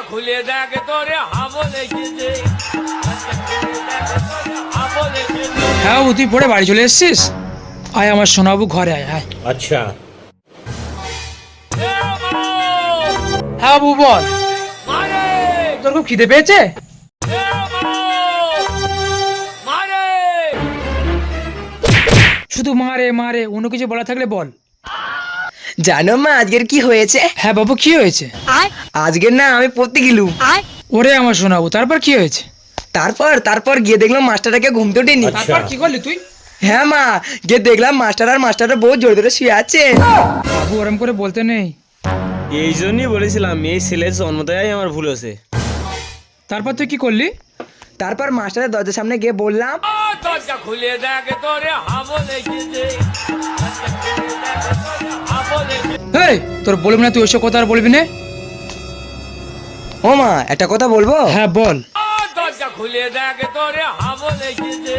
খুলে দেখ তোরে হাবল এসেছে। হ্যাঁ বাবু, তুই পড়ে বাড়ি চলে এসেছিস? আয় আমার সোনাবু, ঘরে আয় আয়। अच्छा। হ্যাঁ বাবু বল, মারে তোর খুব খিদে পেয়েছে? মারে শুধু মারে মারে, অন্য কিছু বলা থাকলে বল। জানো মা আজকের কি হয়েছে? হ্যাঁ বাবু, কি হয়েছে? আজকের না আমি পড়তে গেলুম। ওরে আমার সোনাবু, তারপর কি হয়েছে? তারপর গিয়ে দেখলাম মাস্টারটাকে ঘুম তো ওঠেনি। তারপর কি করলি তুই? হ্যাঁ মা, গিয়ে দেখলাম মাস্টার আর মাস্টারের বউ জোরে জোরে শুয়ে আছে। বাবু ওরম করে বলতে নেই। এই জন্যই বলেছিলাম এই ছেলের জন্মটাই আমার ভুল হয়েছে। তারপর তুই কি করলি? তারপর মাস্টারের দরজার সামনে গিয়ে বললাম, দরজা খুলে দেখ তোরে হাবল এসেছে। হেই, তোর বলবি না, তুই ওইসব কথা আর বলবি না। ও মা একটা কথা বলবো? হ্যাঁ বল। দরজা খুলে দেখ তোরে হাবল এসেছে।